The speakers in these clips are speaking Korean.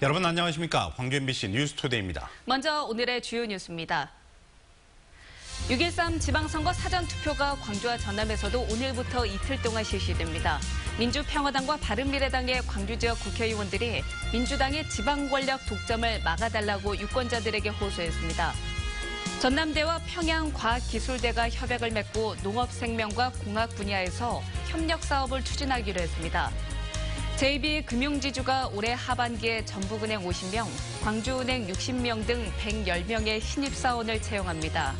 여러분 안녕하십니까? 광주 MBC 뉴스투데이입니다. 먼저 오늘의 주요 뉴스입니다. 6.13 지방선거 사전투표가 광주와 전남에서도 오늘부터 이틀 동안 실시됩니다. 민주평화당과 바른미래당의 광주 지역 국회의원들이 민주당의 지방권력 독점을 막아달라고 유권자들에게 호소했습니다. 전남대와 평양과학기술대가 협약을 맺고 농업생명과 공학 분야에서 협력 사업을 추진하기로 했습니다. JB금융지주가 올해 하반기에 전북은행 50명, 광주은행 60명 등 110명의 신입사원을 채용합니다.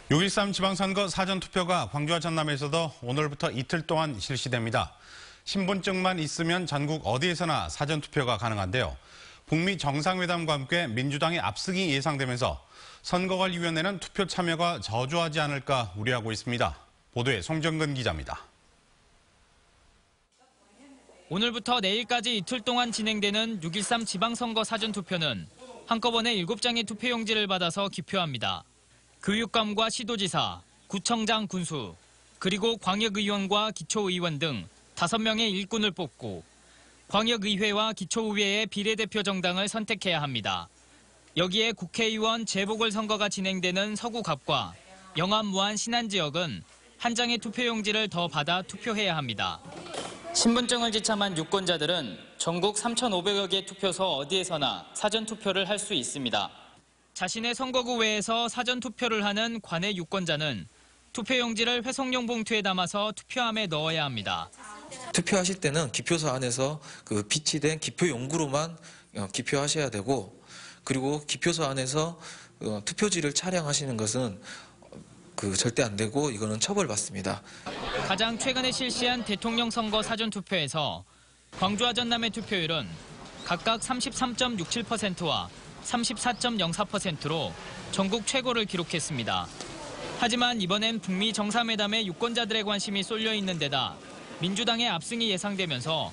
6.13 지방선거 사전투표가 광주와 전남에서도 오늘부터 이틀 동안 실시됩니다. 신분증만 있으면 전국 어디에서나 사전투표가 가능한데요. 북미 정상회담과 함께 민주당의 압승이 예상되면서 선거관리위원회는 투표 참여가 저조하지 않을까 우려하고 있습니다. 보도에 송정근 기자입니다. 오늘부터 내일까지 이틀 동안 진행되는 6.13 지방선거 사전투표는 한꺼번에 7장의 투표용지를 받아서 기표합니다. 교육감과 시도지사, 구청장 군수, 그리고 광역의원과 기초의원 등 5명의 일꾼을 뽑고 광역의회와 기초의회의 비례대표 정당을 선택해야 합니다. 여기에 국회의원 재보궐선거가 진행되는 서구갑과 영암, 무안, 신안 지역은 한 장의 투표용지를 더 받아 투표해야 합니다. 신분증을 지참한 유권자들은 전국 3,500여 개 투표소 어디에서나 사전투표를 할 수 있습니다. 자신의 선거구 외에서 사전투표를 하는 관내 유권자는 투표용지를 회송용 봉투에 담아서 투표함에 넣어야 합니다. 투표하실 때는 기표소 안에서 그 비치된 기표용구로만 기표하셔야 되고, 그리고 기표소 안에서 투표지를 차량하시는 것은 절대 안 되고 이거는 처벌받습니다. 가장 최근에 실시한 대통령 선거 사전투표에서 광주와 전남의 투표율은 각각 33.67%와 34.04%로 전국 최고를 기록했습니다. 하지만 이번엔 북미 정상회담에 유권자들의 관심이 쏠려 있는 데다 민주당의 압승이 예상되면서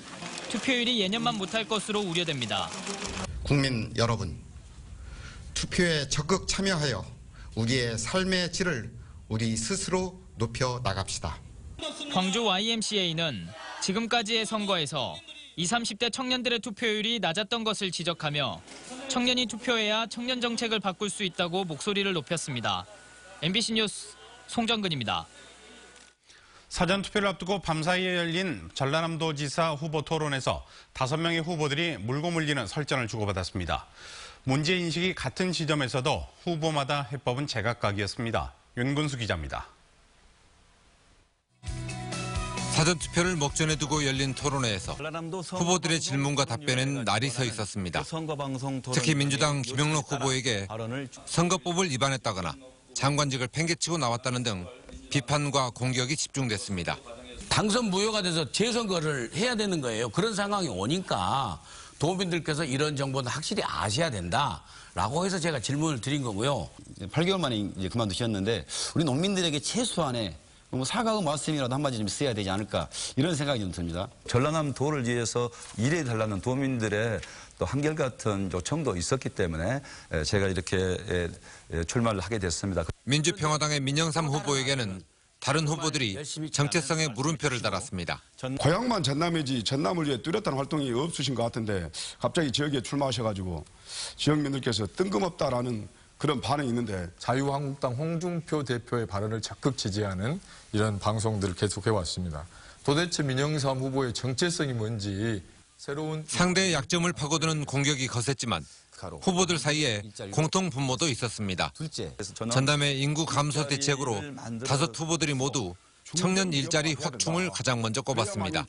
투표율이 예년만 못할 것으로 우려됩니다. 국민 여러분, 투표에 적극 참여하여 우리의 삶의 질을 우리 스스로 높여 나갑시다. 광주 YMCA는 지금까지의 선거에서 20, 30대 청년들의 투표율이 낮았던 것을 지적하며 청년이 투표해야 청년 정책을 바꿀 수 있다고 목소리를 높였습니다. MBC 뉴스 송정근입니다. 사전투표를 앞두고 밤사이에 열린 전라남도지사 후보 토론에서 5명의 후보들이 물고 물리는 설전을 주고받았습니다. 문제인식이 같은 시점에서도 후보마다 해법은 제각각이었습니다. 윤근수 기자입니다. 사전투표를 목전에 두고 열린 토론회에서 후보들의 질문과 답변엔 날이 서 있었습니다. 특히 민주당 김영록 후보에게 선거법을 위반했다거나 장관직을 팽개치고 나왔다는 등 비판과 공격이 집중됐습니다. 당선 무효가 돼서 재선거를 해야 되는 거예요. 그런 상황이 오니까 도민들께서 이런 정보는 확실히 아셔야 된다라고 해서 제가 질문을 드린 거고요. 8개월 만에 이제 그만두셨는데 우리 농민들에게 최소한의 사과의 말씀이라도 한마디 좀 써야 되지 않을까 이런 생각이 좀 듭니다. 전라남도를 위해서 일해달라는 도민들의 또 한결같은 요청도 있었기 때문에 제가 이렇게 출마를 하게 됐습니다. 민주평화당의 민영삼 후보에게는 다른 후보들이 정체성에 물음표를 달았습니다. 고향만 전남이지 전남을 위해 뚜렷한 활동이 없으신 것 같은데 갑자기 지역에 출마하셔가지고 지역민들께서 뜬금없다라는 그런 반응이 있는데, 자유한국당 홍준표 대표의 발언을 적극 지지하는 이런 방송들을 계속해왔습니다. 도대체 민영삼 후보의 정체성이 뭔지 새로운 상대의 약점을 파고드는 공격이 거셌지만 후보들 사이에 공통 분모도 있었습니다. 전남의 인구 감소 대책으로 5 후보들이 모두 청년 일자리 확충을 가장 먼저 꼽았습니다.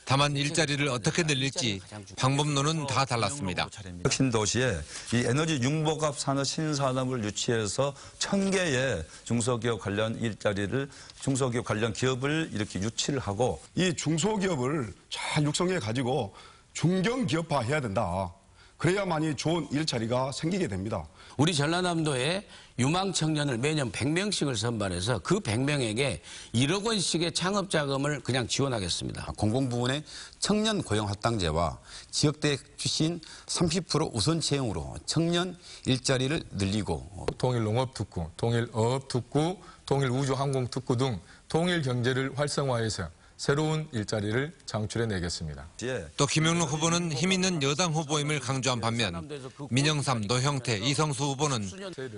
다만 일자리를 어떻게 늘릴지 방법론은 다 달랐습니다. 혁신도시에 이 에너지 융복합 산업 신산업을 유치해서 1000개의 중소기업 관련 일자리를 중소기업 관련 기업을 이렇게 유치를 하고, 이 중소기업을 잘 육성해 가지고 중견기업화 해야 된다. 그래야만이 좋은 일자리가 생기게 됩니다. 우리 전라남도에 유망 청년을 매년 100명씩을 선발해서 그 100명에게 1억 원씩의 창업 자금을 그냥 지원하겠습니다. 공공부문의 청년 고용 할당제와 지역대학 출신 30% 우선 채용으로 청년 일자리를 늘리고 통일농업특구, 통일어업특구, 통일우주항공특구 등 통일경제를 활성화해서 새로운 일자리를 창출해내겠습니다. 또 김영록 후보는 힘 있는 여당 후보임을 강조한 반면 민영삼, 노형태, 이성수 후보는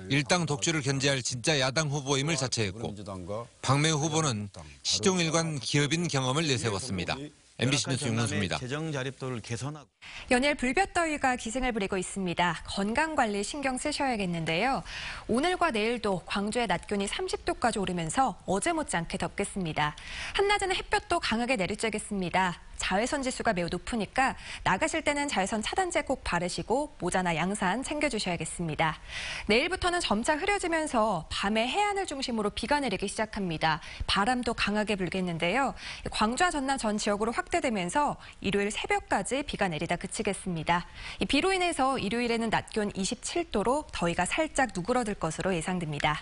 일당 독주를 견제할 진짜 야당 후보임을 자처했고 박매우 후보는 시종일관 기업인 경험을 내세웠습니다. MBC 뉴스 윤문수입니다. 연일 불볕더위가 기승을 부리고 있습니다. 건강관리 신경 쓰셔야겠는데요. 오늘과 내일도 광주의 낮 기온이 30도까지 오르면서 어제 못지않게 덥겠습니다. 한낮에는 햇볕도 강하게 내리쬐겠습니다. 자외선 지수가 매우 높으니까 나가실 때는 자외선 차단제 꼭 바르시고 모자나 양산 챙겨주셔야겠습니다. 내일부터는 점차 흐려지면서 밤에 해안을 중심으로 비가 내리기 시작합니다. 바람도 강하게 불겠는데요. 광주와 전남 전 지역으로 확대되면서 일요일 새벽까지 비가 내리다 그치겠습니다. 이 비로 인해서 일요일에는 낮 기온 27도로 더위가 살짝 누그러들 것으로 예상됩니다.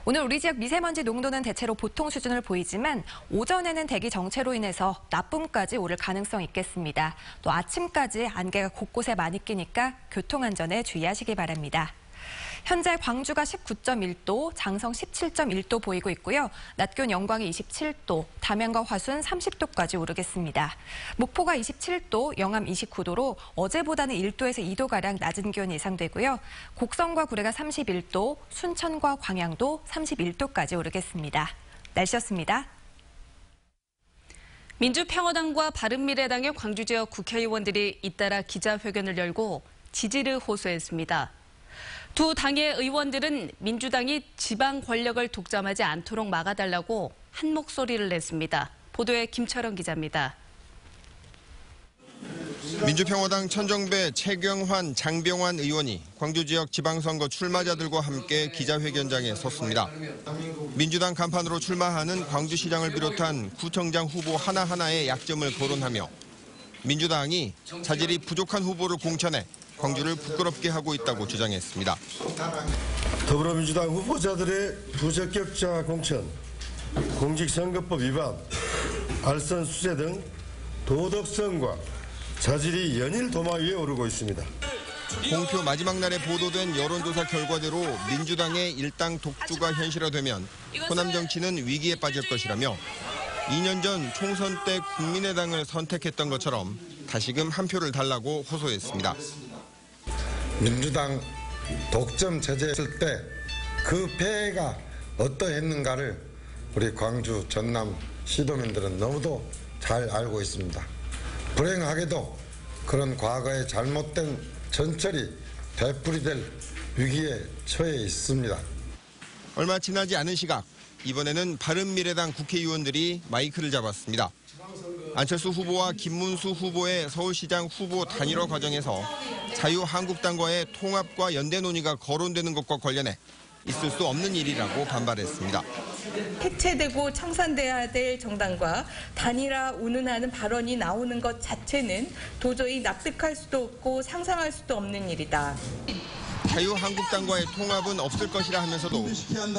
오늘 우리 지역 미세먼지 농도는 대체로 보통 수준을 보이지만 오전에는 대기 정체로 인해서 나쁨까지 오를 가능성이 있겠습니다. 또 아침까지 안개가 곳곳에 많이 끼니까 교통안전에 주의하시기 바랍니다. 현재 광주가 19.1도, 장성 17.1도 보이고 있고요. 낮 기온 영광이 27도, 담양과 화순 30도까지 오르겠습니다. 목포가 27도, 영암 29도로 어제보다는 1도에서 2도가량 낮은 기온 예상되고요. 곡성과 구례가 31도, 순천과 광양도 31도까지 오르겠습니다. 날씨였습니다. 민주평화당과 바른미래당의 광주 지역 국회의원들이 잇따라 기자회견을 열고 지지를 호소했습니다. 두 당의 의원들은 민주당이 지방 권력을 독점하지 않도록 막아달라고 한 목소리를 냈습니다. 보도에 김철원 기자입니다. 민주평화당 천정배, 최경환, 장병환 의원이 광주 지역 지방선거 출마자들과 함께 기자회견장에 섰습니다. 민주당 간판으로 출마하는 광주시장을 비롯한 구청장 후보 하나하나의 약점을 거론하며 민주당이 자질이 부족한 후보를 공천해 광주를 부끄럽게 하고 있다고 주장했습니다. 더불어민주당 후보자들의 부적격자 공천, 공직선거법 위반, 알선 수재 등 도덕성과 자질이 연일 도마 위에 오르고 있습니다. 공표 마지막 날에 보도된 여론조사 결과대로 민주당의 일당 독주가 현실화되면 호남 정치는 위기에 빠질 것이라며 2년 전 총선 때 국민의당을 선택했던 것처럼 다시금 한 표를 달라고 호소했습니다. 민주당 독점 체제했을 때 그 폐해가 어떠했는가를 우리 광주, 전남 시도민들은 너무도 잘 알고 있습니다. 불행하게도 그런 과거의 잘못된 전철이 되풀이될 위기에 처해 있습니다. 얼마 지나지 않은 시각, 이번에는 바른미래당 국회의원들이 마이크를 잡았습니다. 안철수 후보와 김문수 후보의 서울시장 후보 단일화 과정에서 자유한국당과의 통합과 연대 논의가 거론되는 것과 관련해 있을 수 없는 일이라고 반발했습니다. 해체되고 청산돼야 될 정당과 단일화 운운하는 발언이 나오는 것 자체는 도저히 납득할 수도 없고 상상할 수도 없는 일이다. 자유한국당과의 통합은 없을 것이라 하면서도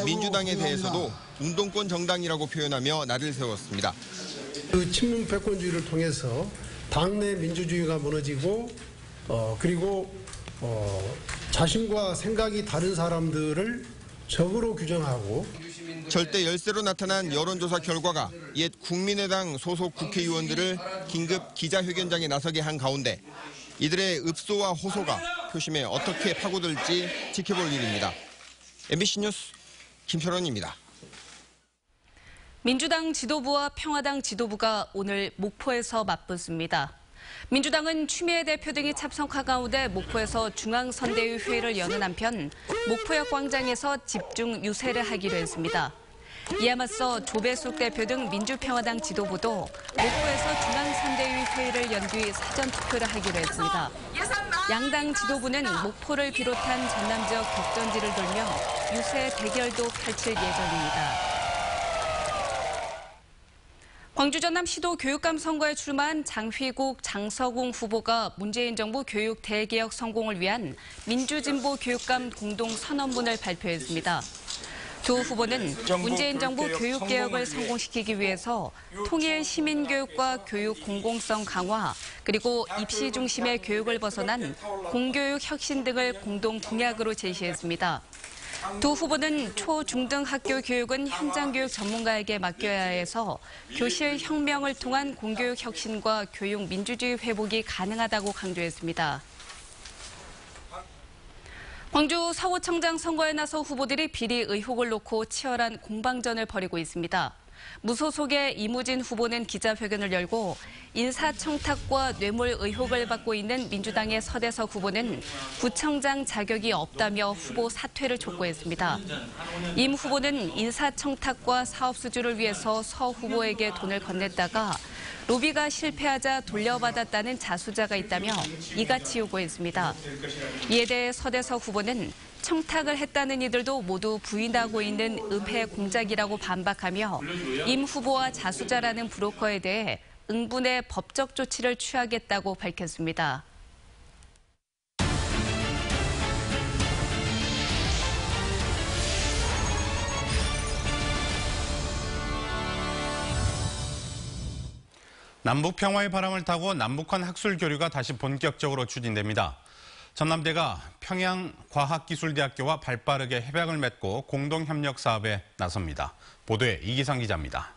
민주당에 대해서도 운동권 정당이라고 표현하며 날을 세웠습니다. 그 친문 패권주의를 통해서 당내 민주주의가 무너지고 그리고 자신과 생각이 다른 사람들을 적으로 규정하고 절대 열세로 나타난 여론조사 결과가 옛 국민의당 소속 국회의원들을 긴급 기자회견장에 나서게 한 가운데 이들의 읍소와 호소가 표심에 어떻게 파고들지 지켜볼 일입니다. MBC 뉴스 김철원입니다. 민주당 지도부와 평화당 지도부가 오늘 목포에서 맞붙습니다. 민주당은 추미애 대표 등이 참석한 가운데 목포에서 중앙선대위 회의를 여는 한편 목포역 광장에서 집중 유세를 하기로 했습니다. 이에 맞서 조배숙 대표 등 민주평화당 지도부도 목포에서 중앙선대위 회의를 연 뒤 사전투표를 하기로 했습니다. 양당 지도부는 목포를 비롯한 전남 지역 격전지를 돌며 유세 대결도 펼칠 예정입니다. 광주 전남 시도 교육감 선거에 출마한 장휘국, 장서궁 후보가 문재인 정부 교육 대개혁 성공을 위한 민주진보 교육감 공동선언문을 발표했습니다. 두 후보는 문재인 정부 교육개혁을 성공시키기 위해서 통일 시민교육과 교육 공공성 강화, 그리고 입시 중심의 교육을 벗어난 공교육 혁신 등을 공동 공약으로 제시했습니다. 두 후보는 초, 중등 학교 교육은 현장교육 전문가에게 맡겨야 해서 교실 혁명을 통한 공교육 혁신과 교육 민주주의 회복이 가능하다고 강조했습니다. 광주 서구청장 선거에 나서 후보들이 비리 의혹을 놓고 치열한 공방전을 벌이고 있습니다. 무소속의 이무진 후보는 기자회견을 열고 인사청탁과 뇌물 의혹을 받고 있는 민주당의 서대석 후보는 구청장 자격이 없다며 후보 사퇴를 촉구했습니다. 임 후보는 인사청탁과 사업 수주를 위해서 서 후보에게 돈을 건넸다가 로비가 실패하자 돌려받았다는 자수자가 있다며 이같이 요구했습니다. 이에 대해 서대석 후보는 청탁을 했다는 이들도 모두 부인하고 있는 은폐 공작이라고 반박하며 임 후보와 자수자라는 브로커에 대해 응분의 법적 조치를 취하겠다고 밝혔습니다. 남북 평화의 바람을 타고 남북한 학술 교류가 다시 본격적으로 추진됩니다. 전남대가 평양과학기술대학교와 발빠르게 협약을 맺고 공동협력 사업에 나섭니다. 보도에 이기상 기자입니다.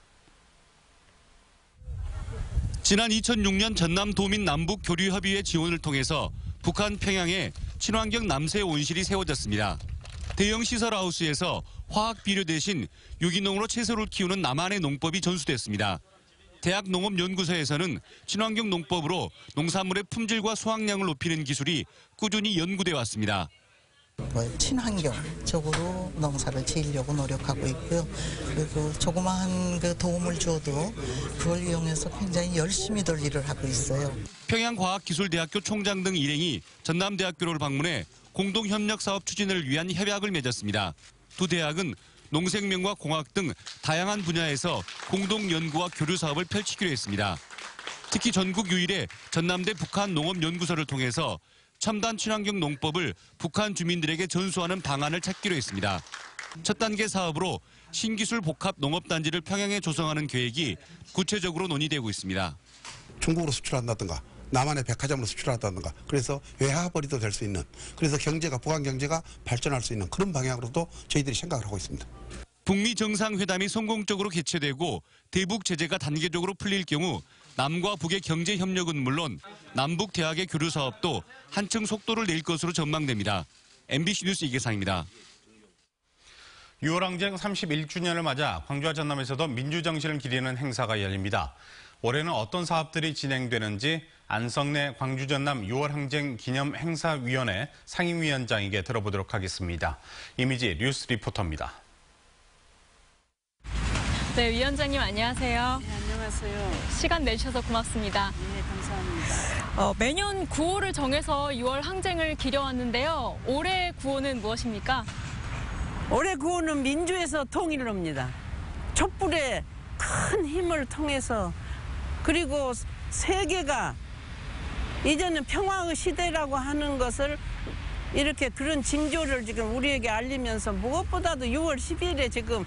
지난 2006년 전남도민 남북교류협의회 지원을 통해서 북한 평양에 친환경 남세 온실이 세워졌습니다. 대형 시설하우스에서 화학 비료 대신 유기농으로 채소를 키우는 남한의 농법이 전수됐습니다. 대학농업연구소에서는 친환경 농법으로 농산물의 품질과 수확량을 높이는 기술이 꾸준히 연구돼 왔습니다. 친환경적으로 농사를 지으려고 노력하고 있고요. 그리고 조그마한 그 도움을 줘도 그걸 이용해서 굉장히 열심히들 일을 하고 있어요. 평양과학기술대학교 총장 등 일행이 전남대학교를 방문해 공동협력사업 추진을 위한 협약을 맺었습니다. 두 대학은 농생명과 공학 등 다양한 분야에서 공동 연구와 교류 사업을 펼치기로 했습니다. 특히 전국 유일의 전남대 북한농업연구소를 통해서 첨단 친환경 농법을 북한 주민들에게 전수하는 방안을 찾기로 했습니다. 첫 단계 사업으로 신기술 복합 농업단지를 평양에 조성하는 계획이 구체적으로 논의되고 있습니다. 중국으로 수출한다든가 남한의 백화점으로 수출한다든가 그래서 외화벌이도 될 수 있는 그래서 경제가 북한 경제가 발전할 수 있는 그런 방향으로도 저희들이 생각을 하고 있습니다. 북미 정상회담이 성공적으로 개최되고 대북 제재가 단계적으로 풀릴 경우 남과 북의 경제 협력은 물론 남북 대학의 교류 사업도 한층 속도를 낼 것으로 전망됩니다. MBC 뉴스 이계상입니다. 6.25항쟁 31주년을 맞아 광주와 전남에서도 민주정신을 기리는 행사가 열립니다. 올해는 어떤 사업들이 진행되는지 안성래 광주전남 6.25항쟁 기념행사위원회 상임위원장에게 들어보도록 하겠습니다. 이미지 뉴스 리포터입니다. 네, 위원장님 안녕하세요. 네, 안녕하세요. 시간 내주셔서 고맙습니다. 네, 감사합니다. 매년 구호를 정해서 6월 항쟁을 기려왔는데요. 올해 구호는 무엇입니까? 올해 구호는 민주에서 통일로입니다. 촛불의 큰 힘을 통해서 그리고 세계가 이제는 평화의 시대라고 하는 것을 이렇게 그런 징조를 지금 우리에게 알리면서 무엇보다도 6월 10일에 지금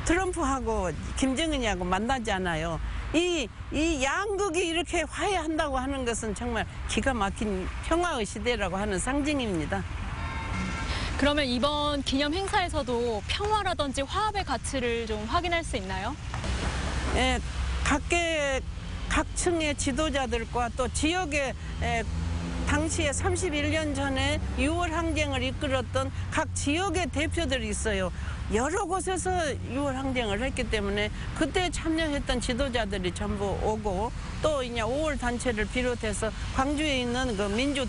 트럼프하고 김정은이하고 만나잖아요. 이 양극이 이렇게 화해한다고 하는 것은 정말 기가 막힌 평화의 시대라고 하는 상징입니다. 그러면 이번 기념 행사에서도 평화라든지 화합의 가치를 좀 확인할 수 있나요? 예, 각 층의 지도자들과 또 지역의 당시에 31년 전에 6월 항쟁을 이끌었던 각 지역의 대표들이 있어요. 여러 곳에서 6월 항쟁을 했기 때문에 그때 참여했던 지도자들이 전부 오고 또 이제 5월 단체를 비롯해서 광주에 있는 그 민주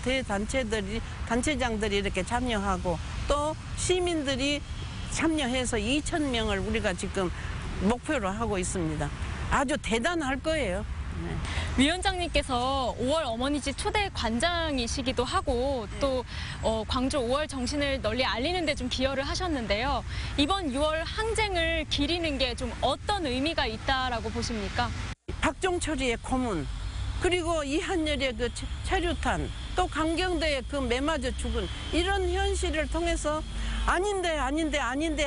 단체장들이 이렇게 참여하고 또 시민들이 참여해서 2,000명을 우리가 지금 목표로 하고 있습니다. 아주 대단할 거예요. 네. 위원장님께서 5월 어머니집 초대 관장이시기도 하고 또 광주 5월 정신을 널리 알리는 데 좀 기여를 하셨는데요. 이번 6월 항쟁을 기리는 게 좀 어떤 의미가 있다라고 보십니까? 박종철이의 고문, 그리고 이한열의 그 체류탄, 또 강경대의 그 매맞아 죽은 이런 현실을 통해서 아닌데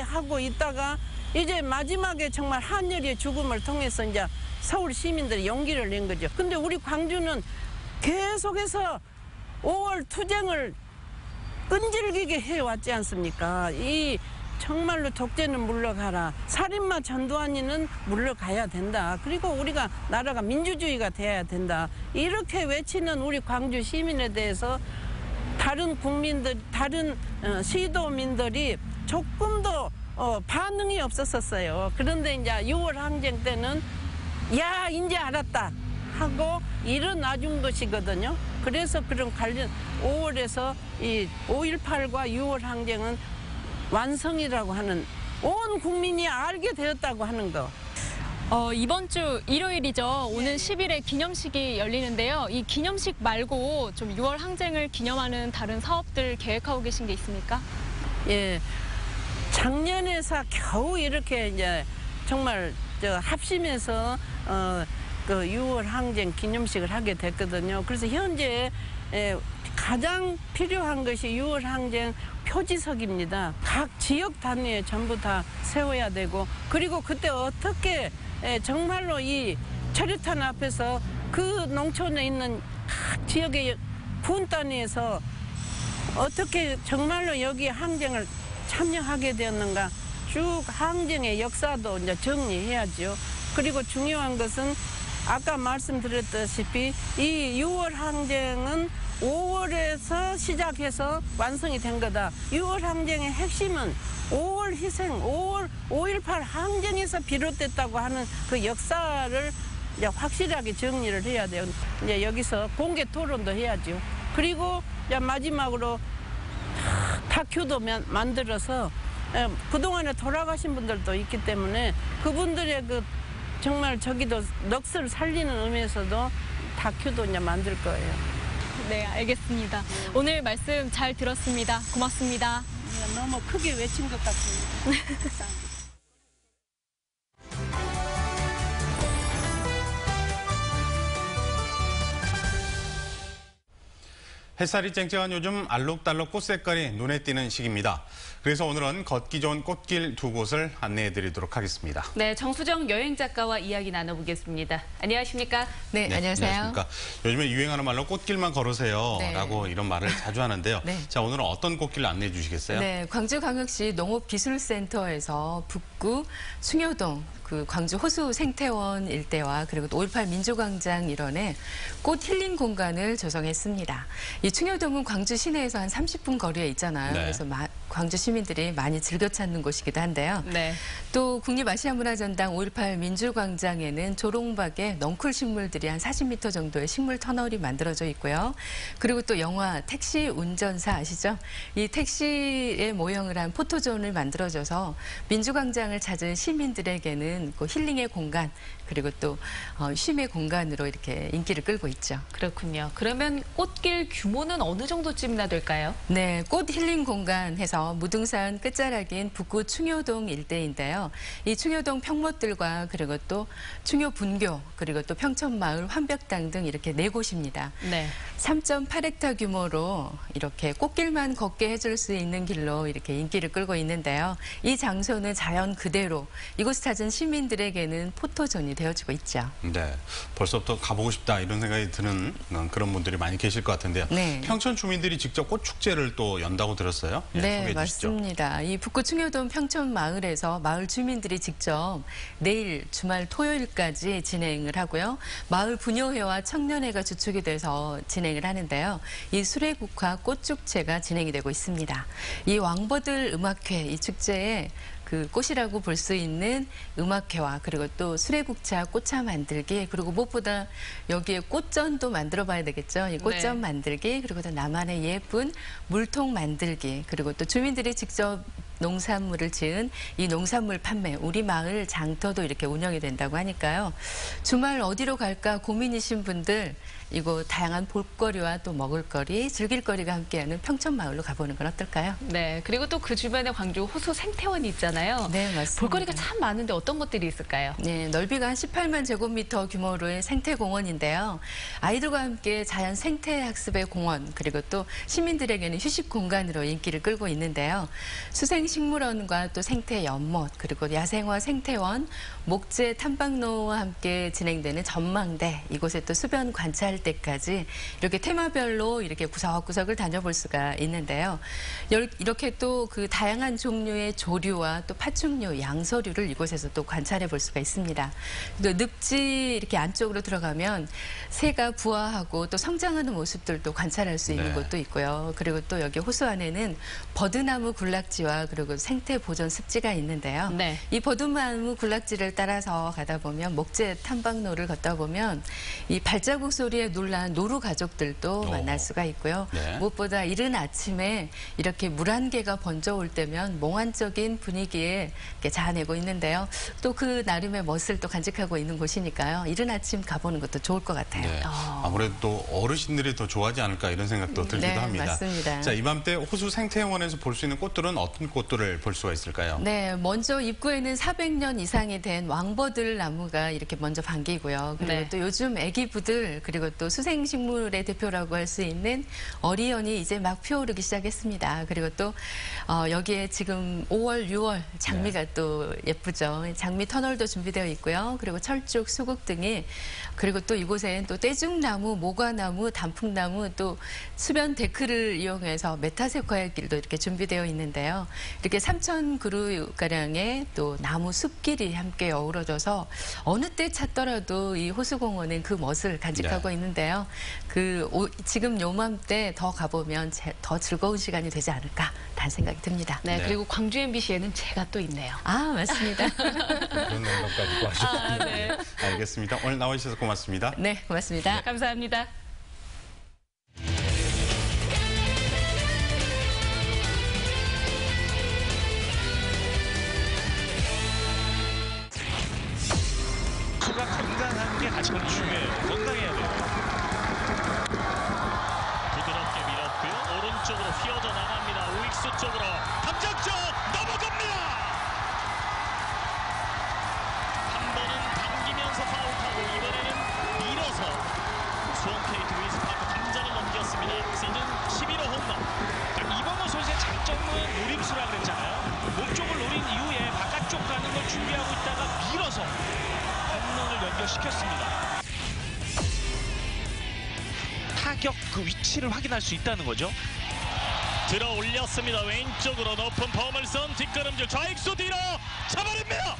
하고 있다가 이제 마지막에 정말 한열의 죽음을 통해서 이제 서울 시민들이 용기를 낸 거죠. 근데 우리 광주는 계속해서 5월 투쟁을 끈질기게 해왔지 않습니까? 이 정말로 독재는 물러가라. 살인마 전두환이는 물러가야 된다. 그리고 우리가 나라가 민주주의가 돼야 된다. 이렇게 외치는 우리 광주 시민에 대해서 다른 국민들, 다른 시도민들이 조금도 반응이 없었었어요. 그런데 이제 6월 항쟁 때는 야, 이제 알았다 하고 일어나 준 것이거든요. 그래서 그런 관련 5월에서 이 5.18과 6월 항쟁은 완성이라고 하는, 온 국민이 알게 되었다고 하는 거. 이번 주 일요일이죠. 오는 10일에 기념식이 열리는데요. 이 기념식 말고 좀 6월 항쟁을 기념하는 다른 사업들 계획하고 계신 게 있습니까? 예, 작년에서 겨우 이렇게 이제 정말 합심해서 그 6월 항쟁 기념식을 하게 됐거든요. 그래서 현재 가장 필요한 것이 6월 항쟁 표지석입니다. 각 지역 단위에 전부 다 세워야 되고, 그리고 그때 어떻게 정말로 이 철회탄 앞에서 그 농촌에 있는 각 지역의 군 단위에서 어떻게 정말로 여기 항쟁을 참여하게 되었는가, 쭉 항쟁의 역사도 이제 정리해야죠. 그리고 중요한 것은 아까 말씀드렸다시피 이 6월 항쟁은 5월에서 시작해서 완성이 된 거다. 6월 항쟁의 핵심은 5월 희생, 5.18 항쟁에서 비롯됐다고 하는 그 역사를 이제 확실하게 정리를 해야 돼요. 이제 여기서 공개 토론도 해야죠. 그리고 이제 마지막으로 다큐도 만들어서 그동안에 돌아가신 분들도 있기 때문에 그분들의 그 정말 저기도 넋을 살리는 의미에서도 다큐도 이제 만들 거예요. 네, 알겠습니다. 오늘 말씀 잘 들었습니다. 고맙습니다. 너무 크게 외친 것 같습니다. 햇살이 쨍쨍한 요즘 알록달록 꽃 색깔이 눈에 띄는 시기입니다. 그래서 오늘은 걷기 좋은 꽃길 두 곳을 안내해 드리도록 하겠습니다. 네, 정수정 여행 작가와 이야기 나눠보겠습니다. 안녕하십니까? 네, 안녕하세요. 안녕하십니까? 요즘에 유행하는 말로 꽃길만 걸으세요 라고 이런 말을 자주 하는데요. 자, 오늘은 어떤 꽃길 안내해 주시겠어요? 네, 광주광역시 농업기술센터에서 북구 충효동, 그 광주 호수 생태원 일대와 그리고 또 5.18 민주광장 일원에 꽃 힐링 공간을 조성했습니다. 이 충효동은 광주 시내에서 한 30분 거리에 있잖아요. 그래서 광주 시민들이 많이 즐겨 찾는 곳이기도 한데요. 또 국립아시아문화전당 5.18 민주광장에는 조롱박에 넝쿨 식물들이 한 40m 정도의 식물 터널이 만들어져 있고요. 그리고 또 영화 택시 운전사 아시죠? 이 택시의 모형을 한 포토존을 만들어져서 민주광장을 찾은 시민들에게는 그 힐링의 공간, 그리고 또 쉼의 공간으로 이렇게 인기를 끌고 있죠. 그렇군요. 그러면 꽃길 규모는 어느 정도쯤이나 될까요? 네, 꽃 힐링 공간 해서 무등산 끝자락인 북구 충효동 일대인데요. 이 충효동 평목들과 그리고 또 충효 분교, 그리고 또 평천마을 환벽당 등 이렇게 4곳입니다. 3.8헥타 규모로 이렇게 꽃길만 걷게 해줄 수 있는 길로 이렇게 인기를 끌고 있는데요. 이 장소는 자연 그대로 이곳을 찾은 시민들에게는 포토존이 되어지고 있죠. 네, 벌써부터 가보고 싶다 이런 생각이 드는 그런 분들이 많이 계실 것 같은데요. 평촌 주민들이 직접 꽃 축제를 또 연다고 들었어요. 네, 맞습니다. 이 북구 충효동 평촌마을에서 마을 주민들이 직접 내일 주말 토요일까지 진행을 하고요. 마을 부녀회와 청년회가 주축이 돼서 진행을 하는데요. 이 수레국화 꽃축제가 진행이 되고 있습니다. 이 왕버들 음악회, 이 축제에 그 꽃이라고 볼 수 있는 음악회와 그리고 또 수레국차 꽃차 만들기, 그리고 무엇보다 여기에 꽃전도 만들어 봐야 되겠죠. 이 꽃전 만들기, 그리고 또 나만의 예쁜 물통 만들기, 그리고 또 주민들이 직접 농산물을 지은 이 농산물 판매, 우리 마을 장터도 이렇게 운영이 된다고 하니까요. 주말 어디로 갈까 고민이신 분들 이곳 다양한 볼거리와 또 먹을거리, 즐길거리가 함께하는 평촌마을로 가보는 건 어떨까요? 네, 그리고 또 그 주변에 광주 호수 생태원이 있잖아요. 네, 맞습니다. 볼거리가 참 많은데 어떤 것들이 있을까요? 네, 넓이가 한 18만 제곱미터 규모로의 생태공원인데요. 아이들과 함께 자연 생태 학습의 공원, 그리고 또 시민들에게는 휴식 공간으로 인기를 끌고 있는데요. 수생식물원과 또 생태 연못, 그리고 야생화 생태원, 목재 탐방로와 함께 진행되는 전망대, 이곳에 또 수변 관찰 때까지 이렇게 테마별로 이렇게 구석구석을 다녀볼 수가 있는데요. 이렇게 또 그 다양한 종류의 조류와 또 파충류, 양서류를 이곳에서 또 관찰해 볼 수가 있습니다. 또 늪지 이렇게 안쪽으로 들어가면 새가 부화하고 또 성장하는 모습들도 관찰할 수 있는 곳도 있고요. 그리고 또 여기 호수 안에는 버드나무 군락지와 그리고 생태 보존 습지가 있는데요. 이 버드나무 군락지를 따라서 가다 보면 목재 탐방로를 걷다 보면 이 발자국 소리에 놀란 노루 가족들도 만날 수가 있고요. 무엇보다 이른 아침에 이렇게 물 한 개가 번져올 때면 몽환적인 분위기에 이렇게 자아내고 있는데요. 또 그 나름의 멋을 또 간직하고 있는 곳이니까요. 이른 아침 가보는 것도 좋을 것 같아요. 아무래도 또 어르신들이 더 좋아하지 않을까 이런 생각도 들기도 합니다. 맞습니다. 자, 이맘때 호수 생태공원에서 볼 수 있는 꽃들은 어떤 꽃들을 볼 수가 있을까요? 네, 먼저 입구에는 400년 이상이 된 왕버들 나무가 이렇게 먼저 반기고요. 그리고 또 요즘 애기부들 그리고 또 수생식물의 대표라고 할 수 있는 어리연이 이제 막 피어오르기 시작했습니다. 그리고 또 여기에 지금 5월, 6월 장미가 또 예쁘죠. 장미 터널도 준비되어 있고요. 그리고 철쭉, 수국 등이 그리고 또 이곳엔 또 떼죽나무, 모과나무, 단풍나무 또 수변 데크를 이용해서 메타세콰이아 길도 이렇게 준비되어 있는데요. 이렇게 3,000그루가량의 또 나무 숲길이 함께 어우러져서 어느 때 찾더라도 이 호수공원은 그 멋을 간직하고 있는데요. 지금 요맘때 더 가보면 더 즐거운 시간이 되지 않을까 라는 생각이 듭니다. 그리고 광주 MBC에는 제가 또 있네요. 아, 맞습니다. 그런 농담까지 또 하셨군요. 알겠습니다. 오늘 나와주셔서 고맙습니다. 네, 고맙습니다. 감사합니다. 수가 건강한 게 가장 중요해요. 건강해야 돼요. 부드럽게 밀었고요. 오른쪽으로 휘어져 나갑니다. 우익수 쪽으로 담장 쪽 넘어갑니다. 한 번은 당기면서 파울하고 이번에는 밀어서 수원 KT 윈스파크 담장을 넘겼습니다. 시즌 11호 홈런. 이범호 선수의 장점은 노림수라 그랬잖아요. 몸쪽을 노린 이후에 바깥쪽 가는 걸 준비하고 있다가 밀어서 홈런을 연결시켰습니다. 타격 그 위치를 확인할 수 있다는 거죠. 들어 올렸습니다. 왼쪽으로 높은 포물선 뒷걸음질 좌익수 뒤로 잡아냅니다.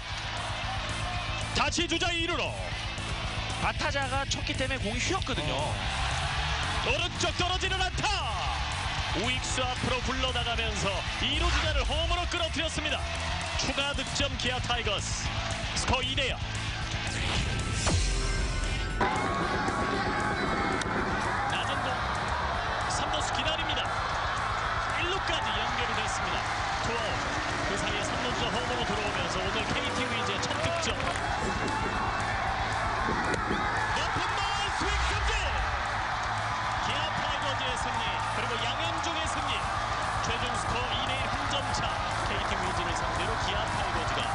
다시 주자 2루로. 바타자가 쳤기 때문에 공이 휘었거든요. 오른쪽 떨어지는 안타. 우익수 앞으로 굴러나가면서 2루 주자를 홈으로 끌어들였습니다. 추가 득점 기아 타이거스. 스코어 2대0. 낮은 공 3루수 기다립니다. 1루까지 연결이 됐습니다. 투아웃. 그 사이에 3루수가 홈으로 들어오면서 오늘 KT 위즈의 첫 득점. 높은 볼 스윙 삼진. 기아 타이거즈의 승리 그리고 양현종의 승리. 최종 스코어 2대1 한 점 차. KT 위즈를 상대로 기아 타이거즈가